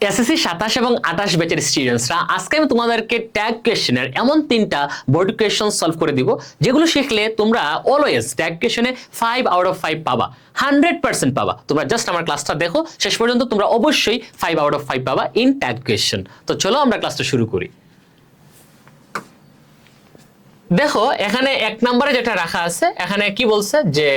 SSC 27 এবং 28 ব্যাচের স্টুডেন্টসরা, আজকে আমি তোমাদেরকে ট্যাগ কোয়েশ্চেনের এমন 3টা বোর্ড কোয়েশ্চন সলভ করে দিব যেগুলো শিখলে তোমরা অলওয়েজ ট্যাগ কোয়েশ্চনে 5 আউট অফ 5 পাবা, 100% পাবা। তোমরা জাস্ট আমার ক্লাসটা দেখো, শেষ পর্যন্ত তোমরা অবশ্যই 5 আউট অফ 5 পাবা ইন ট্যাগ কোয়েশ্চন। তো চলো আমরা ক্লাসটা শুরু করি। দেখো এখানে 1 নম্বরে যেটা রাখা আছে, এখানে কি বলছে যে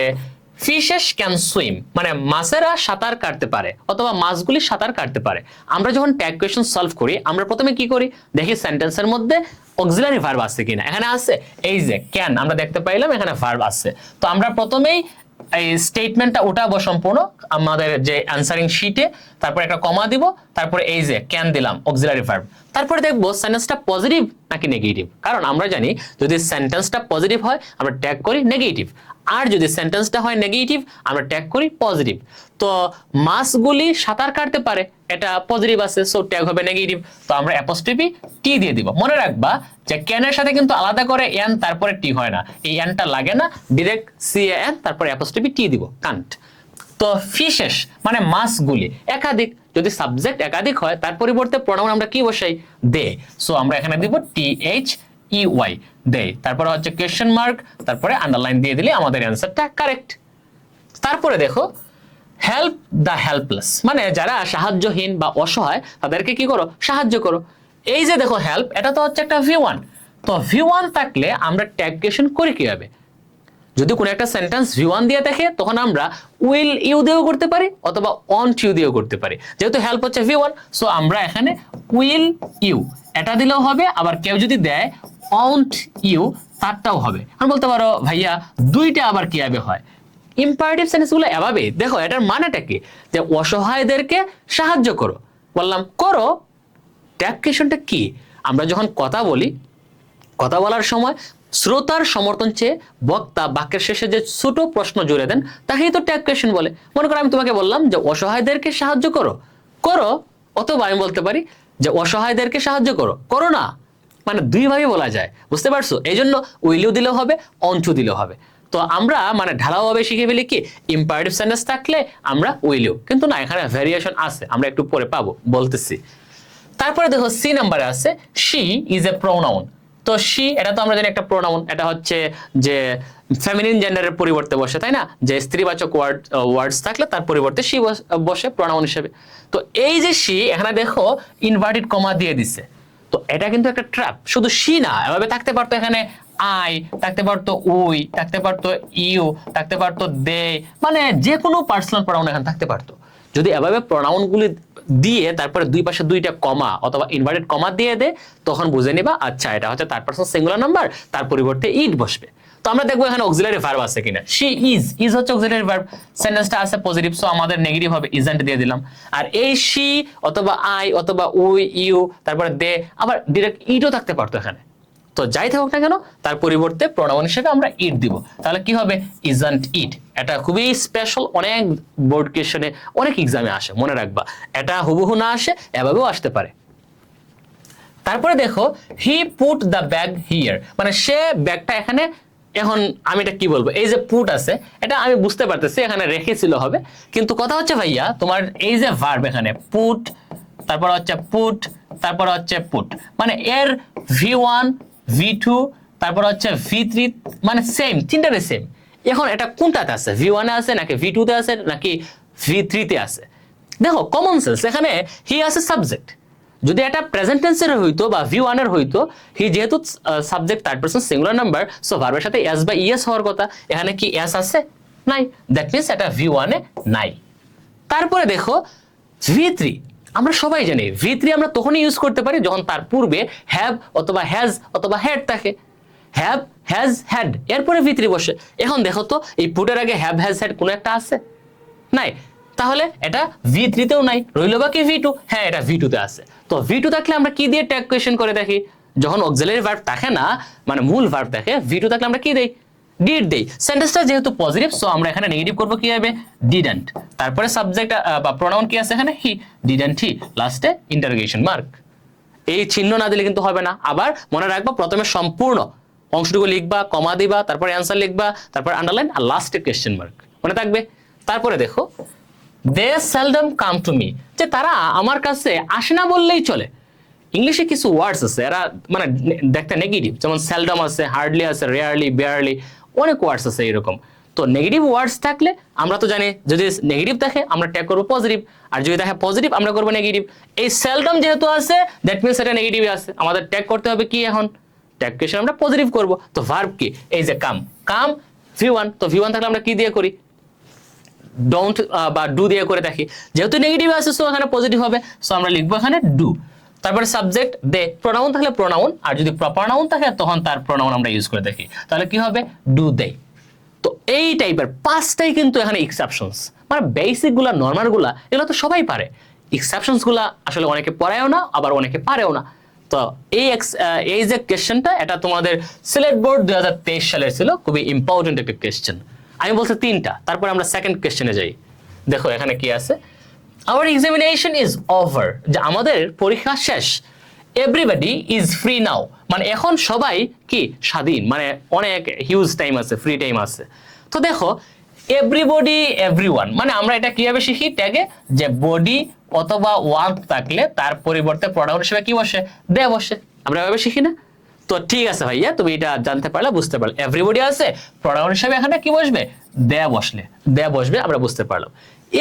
ফিশেস ক্যান সুইম, মানে মাছেরা সাঁতার কাটতে পারে অথবা মাছগুলি সাঁতার কাটতে পারে। আমরা যখন ট্যাগ কোয়েশ্চন সলভ করি আমরা প্রথমে কি করি, দেখি সেন্টেন্সের মধ্যে অক্সিলারি ভার্ব আছে কিনা। এখানে আছে এই যে ক্যান, আমরা দেখতে পাইলাম এখানে ভার্ব আছে। তো আমরা প্রথমেই এই স্টেটমেন্টটা উঠাবো সম্পূর্ণ আমাদের যে অ্যানসারিং শীটে, তারপর একটা কমা দিব, তারপরে এই যে ক্যান দিলাম অক্সিলারি ভার্ব। তারপরে দেখবো সেন্টেন্সটা পজিটিভ নাকি নেগেটিভ, কারণ আমরা জানি যদি সেন্টেন্সটা পজিটিভ হয় আমরা ট্যাগ করি নেগেটিভ, আর যদি সেন্টেন্সটা হয় নেগেটিভ আমরা ট্যাগ করি পজিটিভ। তো মাছগুলি সাঁতার কাটতে পারে, এটা পজিটিভ আছে, সো ট্যাগ হবে নেগেটিভ। তো আমরা অ্যাপোস্ট্রফি টি দিয়ে দিব। মনে রাখবা যে ক্যানের সাথে কিন্তু আলাদা করে এন তারপরে টি হয় না, এই এনটা লাগে না, ডাইরেক্ট সি এন তারপরে অ্যাপোস্ট্রফি টি দিব, কান্ট। তো ফিশেস মানে মাছগুলি, একাধিক, যদি সাবজেক্ট একাধিক হয় তার পরিবর্তে প্রোনাউন আমরা কি বসাই, দে। সো আমরা এখানে দিব টি এইচ ই ওয়াই, দে। তারপরে হচ্ছে কোয়েশ্চেন মার্ক, তারপরে আন্ডারলাইন দিয়ে দিলে আমাদের অ্যানসারটা কারেক্ট। তারপরে দেখো হেল্প দ্য হেল্পলেস, মানে যারা সাহায্যহীন বা অসহায় তাদেরকে কি করো, সাহায্য করো। এই যে দেখো হেল্প, এটা তো হচ্ছে একটা V1। তো V1 থাকলে আমরা ট্যাগ কোয়েশ্চন করি কিভাবে, যদি কোনো একটা সেন্টেন্স V1 দিয়ে থাকে তখন আমরা উইল ইউ দিয়েও করতে পারি অথবা ওয়ান্ট ইউ দিয়েও করতে পারি। যেহেতু হেল্প হচ্ছে V1, সো আমরা এখানে উইল ইউ এটা দিলেও হবে, আবার কেউ যদি দেয় ওয়ান্ট ইউ তারটাও হবে। আমি বলতে পারো ভাইয়া দুইটা আবার কিভাবে হয়, ইম্পারেটিভ সেন্টেন্সগুলো এভাবে দেখো, এটার মানেটা কি, যে অসহায়দেরকে সাহায্য করো, বললাম করো। ট্যাগ কোয়েশ্চনটা কি, আমরা যখন কথা বলি, কথা বলার সময় শ্রোতার সমর্থন চেয়ে বক্তা বাক্যের শেষে যে ছোট প্রশ্ন জুড়ে দেন তাকেই তো ট্যাগ কোয়েশ্চন বলে। মনে করো আমি তোমাকে বললাম যে অসহায়দেরকে সাহায্য করো, করো, অথবা আমি বলতে পারি যে অসহায়দেরকে সাহায্য করো, করো না, মানে দুইভাবে বলা যায়, বুঝতে পারছো? এই জন্য উইলিও দিলেও হবে, অঞ্চু দিলেও হবে। তো আমরা মানে ঢালাওভাবে শিখে ফেলি কি, ইম্পারেটিভ সেন্টেন্স থাকলে আমরা উইলিও, কিন্তু না, এখানে ভ্যারিয়েশন আছে, আমরা একটু পরে পাবো, বলতেছি। তারপরে দেখো সি নাম্বারে আছে শি ইজ এ প্রোনাউন। তো শি এটা তো আমরা জানি একটা প্রোনাউন, এটা হচ্ছে যে ফেমিনিন জেন্ডারের পরিবর্তে বসে, তাই না? যে স্ত্রীবাচক ওয়ার্ডস থাকলে তার পরিবর্তে শি বসে প্রোনাউন হিসেবে। তো এই যে শি, এখানে দেখো ইনভার্টেড কমা দিয়ে দিছে। তো এটা কিন্তু একটা ট্র্যাপ, শুধু শি না, এভাবে থাকতে পারতো এখানে আই, থাকতে পারতো উই, থাকতে পারতো ইউ, থাকতে পারতো দে, মানে যে কোনো পার্সোনাল প্রোনাউন এখানে থাকতে পারতো। যদি এভাবে প্রোনাউনগুলি দিয়ে তারপরে দুই পাশে দুইটা কমা অথবা ইনভার্টেড কমা দিয়ে দে, তখন বুঝে নিবা আচ্ছা এটা হচ্ছে থার্ড পারসন সিঙ্গুলার নাম্বার, তার পরিবর্তে ইট বসবে। তো আমরা দেখবো এখানে অক্সিলারি ভার্ব আছে কিনা। শি ইজ হচ্ছে অক্সিলারি ভার্ব, সেন্টেন্সটা আছে পজিটিভ, সো আমাদের নেগেটিভ হবে, ইজন্ট দিয়ে দিলাম। আর এই শি অথবা আই অথবা উই ইউ তারপরে দে, আবার ডিরেক্ট ইটও থাকতে পারতো এখানে। তো যাই থাকুক না কেন তার পরিবর্তে প্রোনাউন হিসেবে আমরা ইট দিব, তাহলে কি হবে, ইজন্ট ইট। এটা খুবই স্পেশাল, অনেক বোর্ড কোয়েশ্চনে অনেক এক্সামে আসে, মনে রাখবা। এটা হুবহু না আসে, এভাবেও আসতে পারে। তারপরে দেখো he put the bag here, মানে সে ব্যাগটা এখানে, এখন আমি এটা কি বলবো, এই যে পুট আছে এটা আমি বুঝতে পারতেছি এখানে রেখেছিল হবে, কিন্তু কথা হচ্ছে ভাইয়া তোমার এই যে ভার্ব এখানে পুট, তারপর হচ্ছে পুট, তারপর হচ্ছে পুট, মানে এর V1 V2 তারপর হচ্ছে V3, মানে সেম, তিনটারে সেম। এখন এটা কোনটাতে আছে, V1 এ আছে নাকি V2 তে আছে নাকি V3 তে আছে? দেখো কমন সেন্স, এখানে হি আছে সাবজেক্ট, যদি এটা প্রেজেন্ট টেন্সের হইতো বা V1 এর হইতো, হি যেহেতু subject third person singular number, so ভার্বের সাথে এস বা ইএস হওয়ার কথা, এখানে কি এস আছে? নাই, দ্যাট মিন্স এটা V1 এ নাই। তারপরে দেখো V3, আমরা সবাই জানি V3 আমরা তখনই ইউজ করতে পারি যখন তার পূর্বে হ্যাভ অথবা হ্যাজ অথবা হ্যাড থাকে। হ্যাভ, হ্যাজ, হ্যাড, এরপরে V3 বসে। এখন দেখো তো এই পুটের আগে হ্যাভ, হ্যাজ, হ্যাড কোনো একটা আছে? নাই, তাহলে এটা V3 তেও নাই, রইল বাকি V2। হ্যাঁ, এটা V2 তে আছে। তো V2 থাকলে আমরা কি দিয়ে ট্যাগ কোয়েশ্চন করে দেখি, যখন অক্সিলারি ভার্ব থাকে না, মানে মূল ভার্ব থাকে, V2 থাকলে আমরা কি দেই, ডিড দেই। সেন্টেন্সটা যেহেতু পজিটিভ, সো আমরা এখানে নেগেটিভ করব কি হবে, ডিডন্ট। তারপরে সাবজেক্ট বা প্রোনাউন কি আছে এখানে, হি, ডিডন্ট হি, লাস্টে ইন্টারোগেশন মার্ক। এই চিহ্ন না দিলে কিন্তু হবে না। আবার মনে রাখবা প্রথমে সম্পূর্ণ অংশটুকু লিখবা, কমা দিবা, তারপরে অ্যান্সার লিখবা, তারপর আন্ডারলাইন, আর লাস্টে কোয়েশ্চেন মার্ক, মনে থাকবে। তারপরে দেখো দে সেলডম কাম টু মি, যে তারা আমার কাছে আসে না বললেই চলে। ইংলিশে কিছু ওয়ার্ডস আছে এরা মানে দেখতে নেগেটিভ, যেমন সেলডম আছে, হার্ডলি আছে, রেয়ারলি, বেয়ারলি, অনেক ওয়ার্ডস আছে এরকম। তো নেগেটিভ ওয়ার্ডস থাকলে আমরা তো জানি যদি নেগেটিভ থাকে আমরা ট্যাগ করবো পজিটিভ, আর যদি থাকে পজিটিভ আমরা করবো নেগেটিভ। এই সেলডম যেহেতু আছে দ্যাট মিনস এটা নেগেটিভই আছে, আমাদের ট্যাগ করতে হবে কি এখন, ট্যাগ কোয়েশ্চেন আমরা পজিটিভ করব। তো ভার্ব কি, এই যে কাম, কাম V1, তো V1 থাকলে আমরা কি দিয়ে করি, ডোন্ট বা ডু দিয়ে করে দেখি, যেহেতু নেগেটিভ আছে সো এখানে পজিটিভ হবে, সো আমরা লিখবো এখানে ডু। তারপরে সাবজেক্ট দে, প্রোনাউন থাকলে প্রোনাউন, আর যদি প্রপার নাউন থাকে তখন তার প্রোনাউন আমরা ইউজ করে দেখি, তাহলে কি হবে ডু দে। তো এই টাইপের পাঁচটাই কিন্তু এখানে এক্সেপশনস, মানে বেসিক গুলা, নর্মাল গুলা এগুলো তো সবাই পারে, এক্সেপশনস গুলা আসলে অনেকে পড়ায়ও না আবার অনেকে পারেও না। তো এই যে কোয়েশ্চেনটা এটা তোমাদের সিলেট বোর্ড 2023 সালের ছিল, খুবই ইম্পর্টেন্ট একটা কোয়েশ্চেন। আমি বলছি তিনটা, তারপর আমরা সেকেন্ড কোয়েশ্চেনে যাই। দেখো এখানে কি আছে, আওয়ার এক্সামিনেশন ইজ ওভার, যে আমাদের পরীক্ষা শেষ। এভরিবডি ইজ ফ্রি নাও, মানে এখন সবাই কি স্বাধীন, মানে অনেক হিউজ টাইম আছে, ফ্রি টাইম আছে। তো দেখো এভরিবডি, এভরিওয়ান, মানে আমরা এটা কিভাবে শিখি ট্যাগে, যে বডি অথবা ওয়ান থাকলে তার পরিবর্তে প্রোনাউন হিসেবে কি বসে, দে বসে, আমরা এভাবে শিখি না? তো ঠিক আছে ভাইয়া, তুমি এটা জানতে পারলে, বুঝতে পারলে, এভরিবডি আছে, প্রোনাউন হিসেবে এখানে কি বসবে, দে বসলে, দে বসবে, আমরা বুঝতে পারলাম।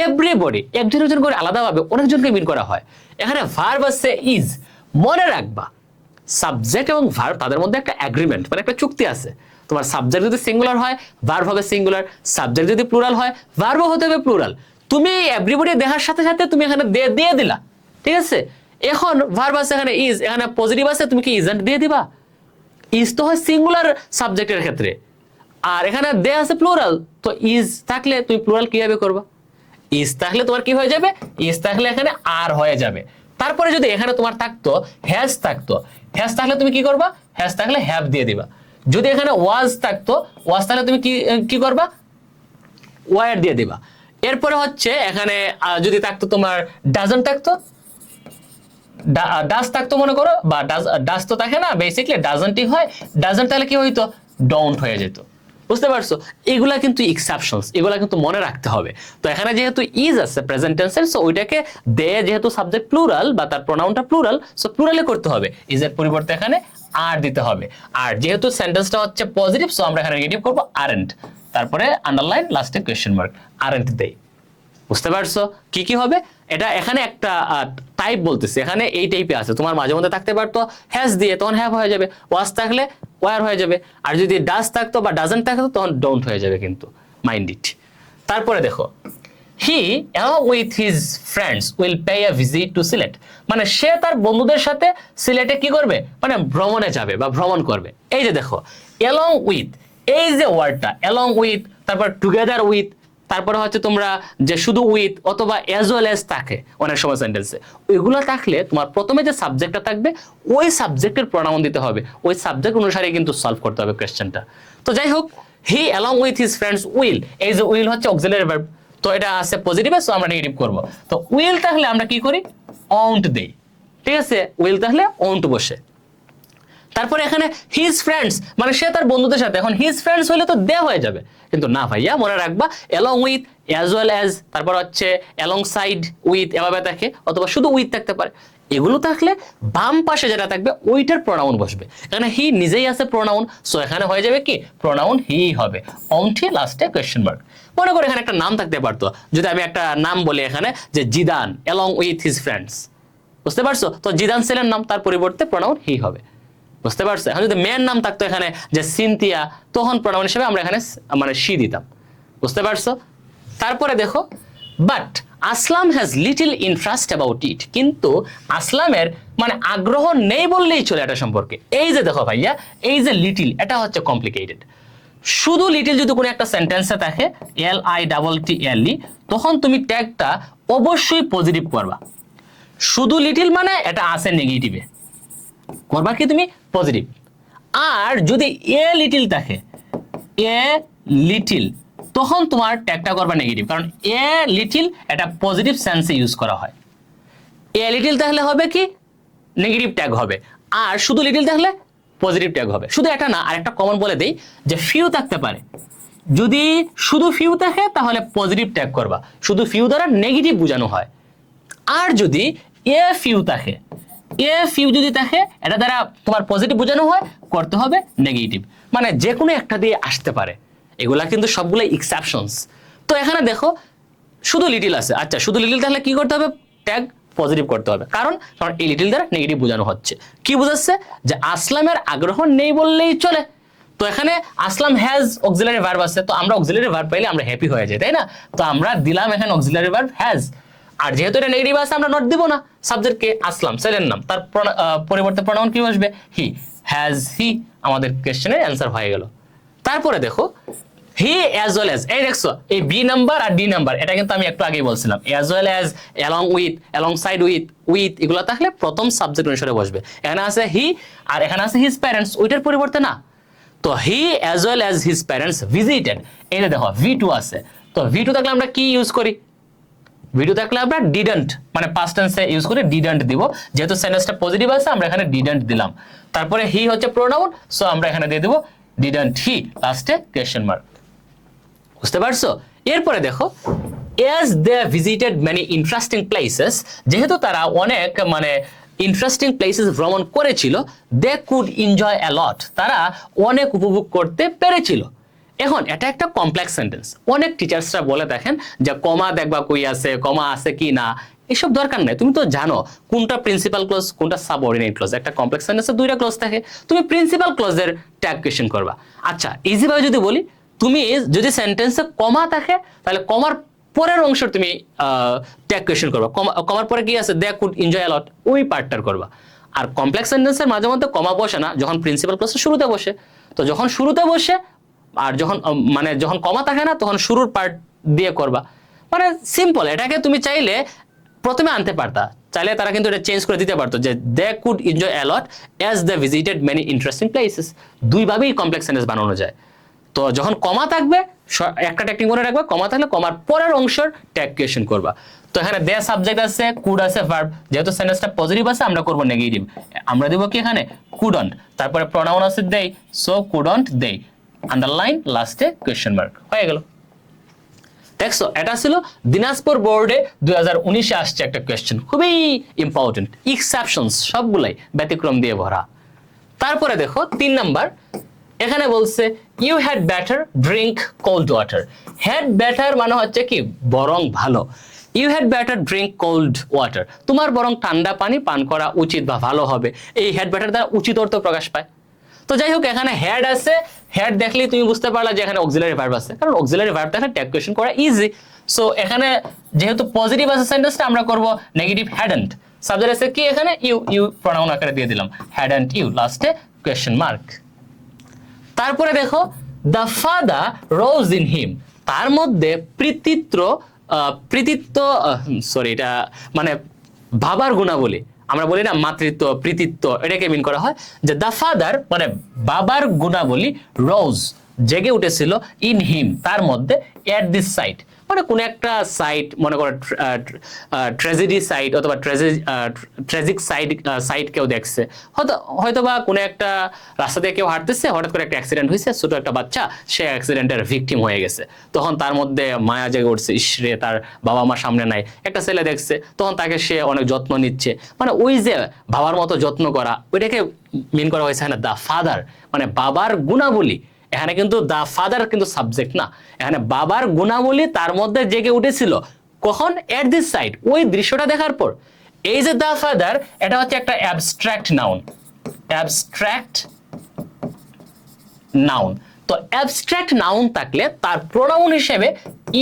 এভরিবডি একজন করে আলাদাভাবে অনেকজনকে মিন করা হয়। এখানে ভার্ব আছে ইজ, মনে রাখবা সাবজেক্ট এবং ভার্ব তাদের মধ্যে একটা এগ্রিমেন্ট, মানে একটা চুক্তি আছে। তোমার সাবজেক্ট যদি সিঙ্গুলার হয় ভার্ব হবে সিঙ্গুলার, সাবজেক্ট যদি প্লুরাল হয় ভার্বও হতে হবে প্লুরাল। তুমি এভরিবডি দেখার সাথে সাথে তুমি এখানে দে দিয়ে দিলা, ঠিক আছে? এখন ভার্ব আছে এখানে ইজ, এখানে পজিটিভ আছে, তুমি কি ইজেন্ট দিয়ে দিবা? ইজ তো হয় সিঙ্গুলার সাবজেক্টের ক্ষেত্রে, আর এখানে দে আছে প্লুরাল, তো ইজ থাকলে তুমি প্লুরাল কিভাবে করবা? ইজ থাকলে তোমার কি হয়ে যাবে, ইজ থাকলে এখানে আর হয়ে যাবে। তারপরে যদি এখানে তোমার থাকতো হ্যাজ থাকতো, হ্যাজ থাকলে তুমি কি করবা, হ্যাজ থাকলে হ্যাভ দিয়ে দিবা। যদি এখানে ওয়াজ থাকতো, ওয়াজ থাকলে তুমি কি করবা, ওয়ার দিয়ে দিবা। এরপরে হচ্ছে এখানে যদি থাকতো তোমার ডাজন্ট থাকতো, ডাজ থাকতো মনে করো, বা ডাজ তো থাকে না, বেসিক্যালি ডাজন্টই হয়, ডাজন্ট তাহলে কি হইতো, ডোন্ট হয়ে যেত। বুঝতে পারছো? এগুলা কিন্তু এক্সেপশনস, এগুলা কিন্তু মনে রাখতে হবে। তো এখানে যেহেতু ইজ আছে প্রেজেন্ট টেন্সের, সো ওইটাকে দে যেহেতু সাবজেক্ট প্লুরাল বা তার প্রোনাউনটা প্লুরাল, সো প্লুরালে করতে হবে, ইজ এর পরিবর্তে এখানে আর দিতে হবে। আর যেহেতু সেন্টেন্সটা হচ্ছে পজিটিভ, সো আমরা এখানে নেগেটিভ করব আরন্ট, তারপরে আন্ডারলাইন, লাস্টে কোয়েশ্চেন মার্ক, আরন্ট দেই। বুঝতে পারছো কি কি হবে? এটা এখানে একটা টাইপ বলতেছে, এখানে এই টাইপে আছে, তোমার মাঝে মধ্যে থাকতে পারতো হ্যাজ দিয়ে, তখন হ্যাভ হয়ে যাবে, ওয়াজ থাকলে ওয়ার হয়ে যাবে, আর যদি ডাজ থাকতো বা ডাজন্ট থাকতো তখন ডোন্ট হয়ে যাবে, কিন্তু মাইন্ড ইট। তারপরে দেখো হি along with his friends will pay a visit to Sylhet, মানে সে তার বন্ধুদের সাথে সিলেটে কি করবে, মানে ভ্রমণে যাবে বা ভ্রমণ করবে। এই যে দেখো along with, এই যে ওয়ার্ডটা along with, তারপর together with, তারপরে হচ্ছে তোমরা যে শুধু উইথ অথবা অ্যাজ ওয়েল অ্যাজ থাকে অনেক সময় সেন্টেন্সে, ওইগুলো থাকলে তোমার প্রথমে যে সাবজেক্টটা থাকবে ওই সাবজেক্টের প্রোনাউন দিতে হবে, ওই সাবজেক্ট অনুসারে কিন্তু সলভ করতে হবে কোয়েশ্চেনটা। তো যাই হোক, he along with his friends will, এই যে উইল হচ্ছে অক্সিলারি ভার্ব, তো এটা আছে পজিটিভে, সো আমরা নেগেটিভ করব। তো উইল তাহলে আমরা কি করি, অন্ট দেই, ঠিক আছে? উইল তাহলে অন্ট বসে। তারপরে এখানে হিজ ফ্রেন্ডস, মানে সে তার বন্ধুদের সাথে, এখন হিজ ফ্রেন্ডস হলে তো দে হয়ে যাবে, কিন্তু না ভাইয়া, মনে রাখবা along with, as well as, তারপর হচ্ছে অ্যালং সাইড উইথ, এভাবে থাকে, অথবা শুধু উইথ থাকতে পারে। এগুলো থাকলে বাম পাশে যেটা থাকবে ওইটার প্রোনাউন বসবে। এখানে হি নিজেই আছে প্রোনাউন, সো এখানে হয়ে যাবে কি, প্রোনাউন হি হবে, অন্টি লাস্টে কোয়েশ্চেন মার্ক। মনে করো এখানে একটা নাম থাকতে পারতো, যদি আমি একটা নাম বলি এখানে যে Zidane along with his friends, বুঝতে পারছো? তো জিদান ছেলের নাম, তার পরিবর্তে প্রোনাউন হি হবে। বুঝতে পারছো? এখন যদি মেয়ের নাম থাকতো এখানে যে সিনথিয়া, তখন প্রোনাউন হিসেবে আমরা এখানে মানে শি দিতাম। বুঝতে পারছো? তারপরে দেখো but Aslam has little interest about it, কিন্তু আসলামের মানে আগ্রহ নেই বললেই চলে এটা সম্পর্কে। এই যে দেখো ভাইয়া, এই যে লিটল, এটা হচ্ছে কমপ্লিকেটেড। শুধু লিটল যদি কোনো একটা সেন্টেন্সে থাকে LITTLE, তখন তুমি ট্যাগটা অবশ্যই পজিটিভ করবা। শুধু লিটল মানে এটা আছে নেগেটিভে, করবা কি তুমি পজিটিভ। আর যদি এ লিটল থাকে, এ লিটল, তখন তোমার ট্যাগটা করবা নেগেটিভ, কারণ এ লিটল এটা পজিটিভ সেন্সে ইউজ করা হয়। এ লিটল তাহলে হবে কি, নেগেটিভ ট্যাগ হবে, আর শুধু লিটল থাকলে পজিটিভ ট্যাগ হবে। শুধু এটা না, আর একটা কমন বলে দেই যে ফিউ থাকতে পারে, যদি শুধু ফিউ থাকে তাহলে পজিটিভ ট্যাগ করবা, শুধু ফিউ দ্বারা নেগেটিভ বোঝানো হয়। আর যদি এ ফিউ থাকে, এ ফিউ যদি থাকে এটা দ্বারা তোমার পজিটিভ বোঝানো হয়, করতে হবে নেগেটিভ, মানে যে কোনো একটা দিয়ে আসতে পারে। এগুলা কিন্তু সবগুলো এক্সেপশনস। তো এখানে দেখো শুধু লিটিল আছে, আচ্ছা শুধু লিটিল তাহলে কি করতে হবে, ট্যাগ পজিটিভ করতে হবে, কারণ এই লিটিল দ্বারা নেগেটিভ বোঝানো হচ্ছে। কি বোঝাচ্ছে, যে আসলামের আগ্রহ নেই বললেই চলে। তো এখানে আসলাম হ্যাজ অক্সিলারি ভার্ব আছে, তো আমরা অক্সিলারি ভার্ব পাইলে আমরা হ্যাপি হয়ে যাই, তাই না? তো আমরা দিলাম এখানে অক্সিলারি ভার্ব হ্যাজ। আর যেহেতু এটা নেগেটিভ আছে আমরা নট দিব না, সাবজেক্ট কে আসলাম ছেলের নাম, তার পরিবর্তে প্রোনাউন কি আসবে, হি, হ্যাজ হি, আমাদের কোশ্চেনের অ্যান্সার হয়ে গেল। তারপরে দেখো হি অ্যাজ ওয়েল অ্যাজ, এই দেখছো এই বি নাম্বার আর ডি নাম্বার, এটা কিন্তু আমি একটু আগেই বলছিলাম, as well as, along with, along side with, with এগুলো থাকলে প্রথম সাবজেক্ট অনুসারে বসবে। এখানে আছে হি আর এখানে আছে হিজ প্যারেন্টস, ওইটার পরিবর্তে না। তো হি as well as his parents visited, এটা দেখো ভি2 আছে, তো ভি2 থাকলে আমরা কি ইউজ করি, ভিডিও থাকলে আমরা ডিডন্ট, মানে পাস্ট টেন্সে ইউজ করে ডিডন্ট দিব, যেহেতু সেন্টেন্সটা পজিটিভ আছে আমরা এখানে ডিডন্ট দিলাম। তারপরে হি হচ্ছে প্রোনাউন, সো আমরা এখানে দিয়ে দেব ডিডন্ট হি, লাস্টে কোয়েশ্চেন মার্ক। বুঝতে পারছো? এরপরে দেখো as they visited many interesting places, যেহেতু তারা অনেক মানে ইন্টারেস্টিং প্লেসেস ভ্রমণ করেছিল, they could enjoy a lot, তারা অনেক উপভোগ করতে পেরেছিল। এখন এটা একটা কমপ্লেক্স সেন্টেন্স, অনেক টিচার্সরা বলে দেখেন যে কমা দেখবা কই আছে, কমা আছে কি না, এসব দরকার নাই, তুমি তো জানো কোনটা প্রিন্সিপাল ক্লজ কোনটা সাবঅর্ডিনেট ক্লজ। একটা কমপ্লেক্স সেন্টেন্সে দুইটা ক্লজ থাকে, তুমি প্রিন্সিপাল ক্লজের ট্যাগ কোয়েশ্চেন করবা। আচ্ছা ইজি ভাবে যদি বলি, তুমি যদি সেন্টেন্সে কমা থাকে তাহলে কমার পরের অংশ তুমি ট্যাগ কোয়েশ্চেন করবা, কমার পরে কি আছে, দে কুড এনজয় আ লট, ওই পার্টটার করবা। আর কমপ্লেক্স সেন্টেন্সের মাঝে মধ্যে কমা বসে না, যখন প্রিন্সিপাল ক্লজ শুরুতে বসে, তো যখন শুরুতে বসে আর যখন মানে যখন কমা থাকে না তখন শুরুর পার্ট দিয়ে করবা, মানে সিম্পল। এটাকে তুমি চাইলে প্রথমে আনতে পারতা, চাইলে তারা কিন্তু এটা চেঞ্জ করে দিতে পারতো যে they could enjoy a lot as they visited many interesting places, দুইভাবেই কমপ্লেক্স সেন্টেন্স বানানো যায়। তো যখন কমা থাকবে একটা টেকনিক মনে রাখবে, কমা থাকলে কমার পরের অংশের ট্যাগ কোয়েশ্চেন করবা। তো এখানে দে সাবজেক্ট আছে, কুড আছে ভার্ব, যেহেতু সেন্টেন্সটা পজিটিভ আছে আমরা করব নেগেটিভ, আমরা দেব কি এখানে কুডন্ট, তারপরে প্রোনাউন আছে দেই, সো কুডন্ট দেই, আন্ডারলাইন, লাস্টে কোয়েশ্চেন মার্ক, হয়ে গেল। দেখছো এটা ছিল দিনাজপুর বোর্ডে 2019-এ আসছে একটা কোয়েশ্চেন, খুবই ইম্পর্টেন্ট, এক্সেপশনস সবগুলাই ব্যতিক্রম দিয়ে ভরা। তারপরে দেখো 3 নাম্বার, এখানে বলছে you had better drink cold water. Had better মানে হচ্ছে কি বরং ভালো, you had better drink cold water, তোমার বরং ঠান্ডা পানি পান করা উচিত বা ভালো হবে, এই হ্যাড বেটার দ্বারা উচিত অর্থ প্রকাশ পায়। তো যাই হোক এখানে হ্যাড আছে, হ্যাড দেখলেই তুমি বুঝতে পারলা যে এখানে অক্সিলারি ভার্ব আছে, কারণ অক্সিলারি ভার্ব দেখে ট্যাগ কোয়েশ্চেন করা ইজি। সো এখানে যেহেতু পজিটিভ আছে সেন্টেন্সটা আমরা করব নেগেটিভ হ্যাডন্ট, সাবজেক্ট আছে কি এখানে ইউ, ইউ প্রোনাউন আকারে দিয়ে দিলাম হ্যাডন্ট ইউ, লাস্টে কোয়েশ্চেন মার্ক। তারপরে দেখো the father rose in him, তার মধ্যে সরি এটা মানে বাবার গুণাবলী, আমরা বলি না মাতৃত্ব প্রীতিত্ব, এটাকে মিন করা হয় যে দ্য ফাদার মানে বাবার গুণাবলী রোজ জেগে উঠেছিল ইন হিম তার মধ্যে, এট দিস সাইট মানে কোন একটা সাইট, মনে করো ট্র্যাজেডি সাইট অথবা ট্র্যাজিক সাইট কেউ দেখছে, হয়তো বা কোনো একটা রাস্তা দিয়ে কেউ হাঁটতেছে, হঠাৎ করে একটা অ্যাক্সিডেন্ট হয়েছে, ছোট একটা বাচ্চা সে অ্যাক্সিডেন্টের ভিকটিম হয়ে গেছে, তখন তার মধ্যে মায়া জেগে উঠছে, ইসরে তার বাবা মা সামনে নাই, একটা ছেলে দেখছে তখন তাকে সে অনেক যত্ন নিচ্ছে, মানে ওই যে বাবার মতো যত্ন করা, ওইটাকে মিন করা হয়েছে না দ্য ফাদার, মানে বাবার গুণাবলী। এখানে কিন্তু দা ফাদার কিন্তু সাবজেক্ট না, এখানে বাবার গুণাবলী তার মধ্যে জেগে উঠেছিল কখন, এট দিস সাইড, ওই দৃশ্যটা দেখার পর। এই যে দা ফাদার এটা হচ্ছে একটা অ্যাবস্ট্রাক্ট নাউন, অ্যাবস্ট্রাক্ট নাউন। তো অ্যাবস্ট্রাক্ট নাউন থাকলে তার প্রোনাউন হিসেবে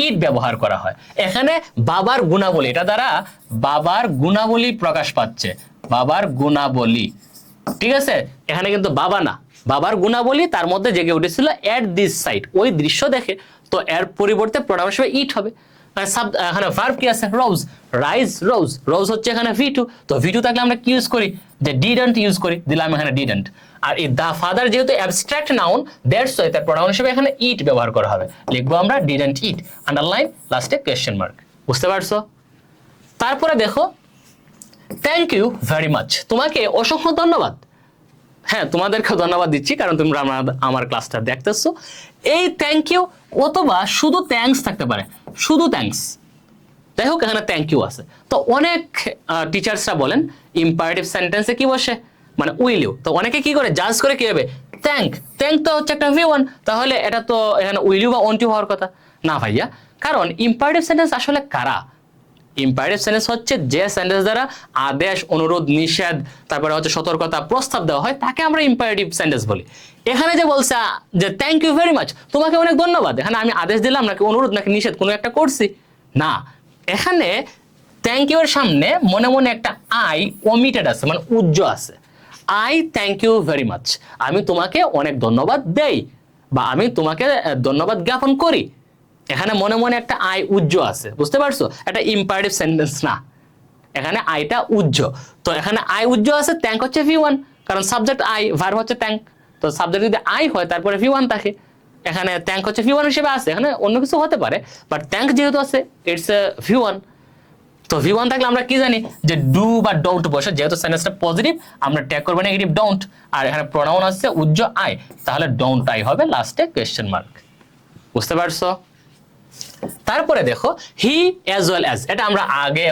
ইট ব্যবহার করা হয়। এখানে বাবার গুণাবলী, এটা দ্বারা বাবার গুণাবলী প্রকাশ পাচ্ছে, বাবার গুণাবলী, ঠিক আছে? এখানে কিন্তু বাবা না, বাবার গুণাবলী তার মধ্যে জেগে উঠেছিল এট দিস সাইট, ওই দৃশ্য দেখে, তো এর পরিবর্তে প্রোনাউন হিসেবে ইট হবে। এখানে ভার্ব কি আছে, রোজ, রাইজ রোজ, রোজ হচ্ছে এখানে V2, তো V2 থাকলে আমরা কি ইউজ করি, যে ডিডন্ট ইউজ করি, দিলাম এখানে ডিডন্ট। আর এই দা ফাদার যেহেতু অ্যাবস্ট্রাক্ট নাউন, দ্যাটস ওয়াই তার প্রোনাউন হিসেবে এখানে ইট ব্যবহার করা হবে, লিখবো আমরা ডিডন্ট ইট, আন্ডারলাইন, লাস্টে কোয়েশ্চেন মার্ক। বুঝতে পারছো? তারপরে দেখো থ্যাংক ইউ ভেরি মাচ, তোমাকে অসংখ্য ধন্যবাদ। হ্যাঁ, তোমাদেরকে ধন্যবাদ দিচ্ছি কারণ তোমরা আমার ক্লাসটা দেখতেছো। এই থ্যাংক ইউ অথবা শুধু থ্যাঙ্কস থাকতে পারে, শুধু থ্যাঙ্কস। যাই হোক, এখানে থ্যাংক ইউ আছে। তো অনেক টিচার্সরা বলেন ইম্পারেটিভ সেন্টেন্সে কি বসে, মানে উইল ইউ। তো অনেকে কি করে জাজ করে কি হবে, থ্যাংক তো হচ্ছে একটা V1, তাহলে এটা তো এখানে উইল ইউ বা ওন্ট ইউ হওয়ার কথা না ভাইয়া। কারণ ইম্পারেটিভ সেন্টেন্স আসলে কারা? ইম্পারেটিভ সেন্টেন্স হচ্ছে যে সেন্টেন্স দ্বারা আদেশ, অনুরোধ, নিষেধ, তারপরে হচ্ছে সতর্কতা, প্রস্তাব দেওয়া হয়, তাকে আমরা ইম্পারেটিভ সেন্টেন্স বলি। এখানে যে বলছে যে থ্যাংক ইউ ভেরি মাচ, তোমাকে অনেক ধন্যবাদ, এখানে আমি আদেশ দিলাম নাকি অনুরোধ নাকি নিষেধ কোনো একটা করছি? না, এখানে থ্যাংক ইউ এর সামনে মনে মনে একটা আই ওমিটেড আছে, মানে উজ্জ আছে। I thank you very much, আমি তোমাকে অনেক ধন্যবাদ দেই বা আমি তোমাকে ধন্যবাদ জ্ঞাপন করি। এখানে মনে মনে একটা আই উজ্জ আছে, বুঝতে পারছো? এটা ইম্পারেটিভ সেন্টেন্স না, এখানে আইটা উজ্জ। তো এখানে আই উজ্জ আছে, থ্যাংক হচ্ছে V1, কারণ সাবজেক্ট আই, ভার্ব হচ্ছে থ্যাংক। তো সাবজেক্ট যদি আই হয় তারপরে V1 থাকে, এখানে থ্যাংক হচ্ছে V1 হিসেবে আছে। এখানে অন্য কিছু হতে পারে, বাট থ্যাংক যেহেতু আছে ইটস V1। তো V1 থাকলে আমরা কি জানি যে ডু বা ডোন্ট বসে, যেহেতু সেন্টেন্সটা পজিটিভ আমরা ট্যাগ করব নেগেটিভ ডোন্ট, আর এখানে প্রোনাউন আছে উজ্জ আই, তাহলে ডোন্ট আই হবে লাস্টে কোয়েশ্চেন মার্ক। বুঝতে পারছো? তারপরে দেখো হি অ্যাজ ওয়েল অ্যাজ, এটা আমরা আগে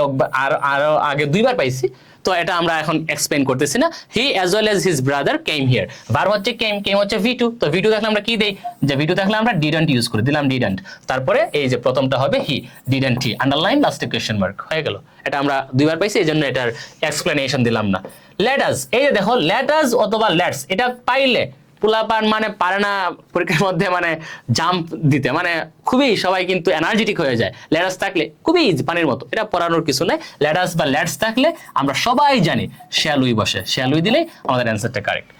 আরো আগে 2বার পাইছি, তো এটা আমরা এখন এক্সপ্লেইন করতেছি না। হি as well as his brother came here, verb হচ্ছে কেম হচ্ছে V2। তো V2 দেখলে আমরা কি দেই, যে V2 দেখলে আমরা ডিডন্ট ইউজ করে দিলাম ডিডন্ট, তারপরে এই যে প্রথমটা হবে হি, ডিডন্ট হি, আন্ডারলাইন লাস্টে কোয়েশ্চেন মার্ক হয়ে গেল। এটা আমরা 2বার পাইছি, এই জন্য এটার এক্সপ্লেনেশন দিলাম না। লেট আস, এই যে দেখো লেট আস অথবা লেটস, এটা পাইলে পোলাপান মানে পারে না পরীক্ষার মধ্যে মানে জাম্প দিতে, মানে খুবই সবাই কিন্তু এনার্জেটিক হয়ে যায়। লেটাস থাকলে খুবই ইজি, পানির মতো, এটা পড়ানোর কিছু নাই। লেটাস বা লেটস থাকলে আমরা সবাই জানি শ্যাল উই বসে, শ্যাল উই দিলেই আমাদের অ্যান্সারটা কারেক্ট।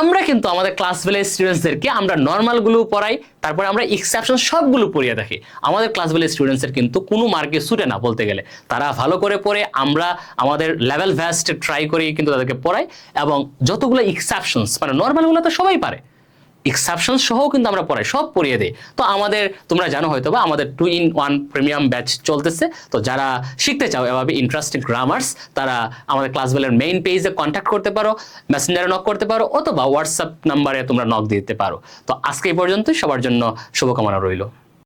আমরা কিন্তু আমাদের ক্লাস ভ্যালি স্টুডেন্টসদেরকে আমরা নর্মাল গুলো পড়াই, তারপরে আমরা এক্সেপশন সবগুলো পড়িয়ে থাকি। আমাদের ক্লাস ভ্যালি স্টুডেন্টসের কিন্তু কোনো মার্কে ছুটে না বলতে গেলে, তারা ভালো করে পড়ে, আমরা আমাদের লেভেল ভ্যাস্ট ট্রাই করি কিন্তু তাদেরকে পড়াই। এবং যতগুলো এক্সেপশনস মানে নর্মালগুলো তো সবাই পারে, এক্সেপশন সহ কিন্তু আমরা পড়াই, সব পড়িয়ে দিই। তো আমাদের তোমরা জানো হয়তো বা আমাদের 2-in-1 প্রিমিয়াম ব্যাচ চলতেছে। তো যারা শিখতে চাও এভাবে ইন্টারেস্টিং গ্রামার্স, তারা আমাদের ক্লাস বেলের মেইন পেজে কন্ট্যাক্ট করতে পারো, মেসেঞ্জারে নক করতে পারো, অথবা হোয়াটসঅ্যাপ নাম্বারে তোমরা নক দিতে পারো। তো আজকে এই পর্যন্তই, সবার জন্য শুভকামনা রইল।